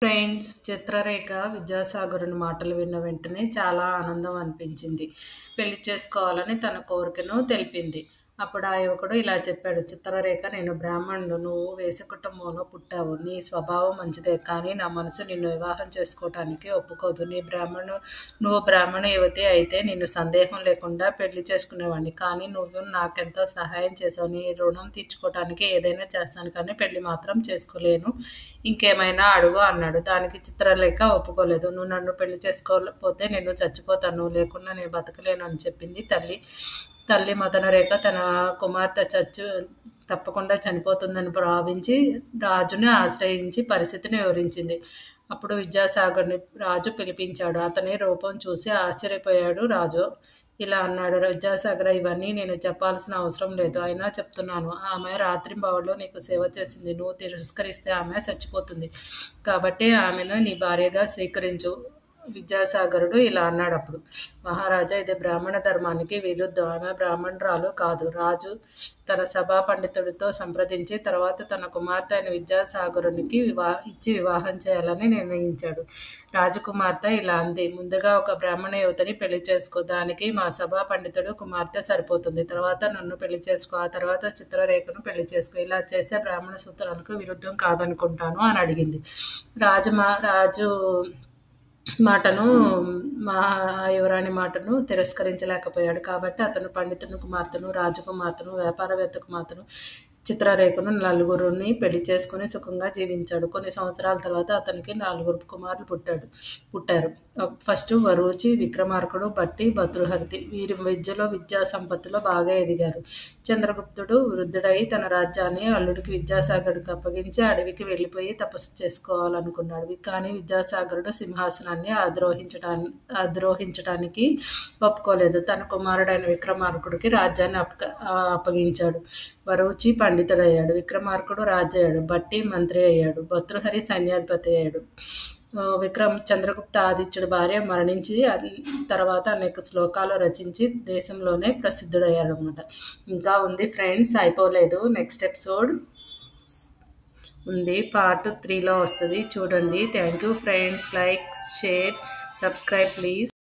Friends, Chitrarekha విద్యాసాగరుని మాటలు విన్న వెంటనే చాలా ఆనందం అనిపించింది. పెళ్లి చేసుకోవాలని తన కోరికను తెలిపింది. అప్పుడు ఆ యువకుడు ఇలా చెప్పాడు: చిత్రరేఖ, నేను బ్రాహ్మణుడు, నువ్వు వేశ్య కుటుంబంలో పుట్టావు. నీ స్వభావం మంచిదే, కానీ నా మనసు నిన్ను వివాహం చేసుకోవటానికి ఒప్పుకోదు. నువ్వు బ్రాహ్మణ యువతి అయితే నిన్ను సందేహం లేకుండా పెళ్లి చేసుకునేవాడిని. కానీ నువ్వు నాకెంతో సహాయం చేశావు. నీ రుణం తీర్చుకోవటానికి ఏదైనా చేస్తాను, కానీ పెళ్లి మాత్రం చేసుకోలేను. ఇంకేమైనా అడుగు అన్నాడు. దానికి చిత్రలేఖ ఒప్పుకోలేదు. నువ్వు నన్ను పెళ్లి చేసుకోకపోతే నేను చచ్చిపోతాను, నువ్వు లేకుండా నేను బతకలేను అని చెప్పింది తల్లి మదనరేఖ తన కుమార్తె తప్పకుండా చనిపోతుందని భావించి రాజుని ఆశ్రయించి పరిస్థితిని వివరించింది. అప్పుడు విద్యాసాగర్ని రాజు పిలిపించాడు. అతని రూపం చూసి ఆశ్చర్యపోయాడు రాజు. ఇలా అన్నాడు: విద్యాసాగర, ఇవన్నీ నేను చెప్పాల్సిన అవసరం లేదు, అయినా చెప్తున్నాను. ఆమె రాత్రింబవళ్ళు నీకు సేవ చేసింది. నువ్వు తిరస్కరిస్తే ఆమె చచ్చిపోతుంది. కాబట్టి ఆమెను నీ భార్యగా స్వీకరించు. విద్యాసాగరుడు ఇలా అన్నాడు. అప్పుడు మహారాజా, ఇది బ్రాహ్మణ ధర్మానికి విరుద్ధం. ఆమె బ్రాహ్మణురాలు కాదు. రాజు తన సభా పండితుడితో సంప్రదించి తర్వాత తన కుమార్తె అయిన విద్యాసాగరునికి ఇచ్చి వివాహం చేయాలని నిర్ణయించాడు. రాజకుమార్తె ఇలా అంది: ముందుగా ఒక బ్రాహ్మణ యువతిని పెళ్లి చేసుకో. దానికి మా సభా పండితుడు కుమార్తె సరిపోతుంది. తర్వాత నన్ను పెళ్లి చేసుకో. ఆ తర్వాత చిత్రరేఖను పెళ్లి చేసుకో. ఇలా చేస్తే బ్రాహ్మణ సూత్రాలకు విరుద్ధం కాదనుకుంటాను అని అడిగింది. రాజు మాటను యువరాణి మాటను తిరస్కరించలేకపోయాడు. కాబట్టి అతను పండితుని కుమార్తెను, రాజకుమార్తెను, వ్యాపారవేత్త కుమార్తెను, చిత్రరేఖను నలుగురిని పెళ్లి చేసుకుని సుఖంగా జీవించాడు. కొన్ని సంవత్సరాల తర్వాత అతనికి 4 కుమారులు పుట్టారు. ఫస్ట్ వరూచి, విక్రమార్కుడు, భట్టి, భతృహరి. వీరి విద్యా సంపత్తిలో బాగా ఎదిగారు. చంద్రగుప్తుడు వృద్ధుడై తన రాజ్యాన్ని అల్లుడికి విద్యాసాగరుడికి అప్పగించి అడవికి వెళ్ళిపోయి తపస్సు చేసుకోవాలనుకున్నాడు. కానీ విద్యాసాగరుడు సింహాసనాన్ని అధిరోహించడానికి ఒప్పుకోలేదు. తన కుమారుడైన విక్రమార్కుడికి రాజ్యాన్ని అప్పగించాడు. వరూచి పండితుడయ్యాడు. విక్రమార్కుడు రాజు అయ్యాడు. భట్టి మంత్రి అయ్యాడు. భతృహరి సైన్యాధిపతి అయ్యాడు. చంద్రగుప్త ఆదిత్యుడి భార్య మరణించి తర్వాత అనేక శ్లోకాలు రచించి దేశంలోనే ప్రసిద్ధుడయ్యాడు అన్నమాట. ఇంకా ఉంది ఫ్రెండ్స్, అయిపోలేదు. నెక్స్ట్ ఎపిసోడ్ ఉంది, పార్ట్ 3లో వస్తుంది, చూడండి. Thank you friends. Like, share, subscribe please.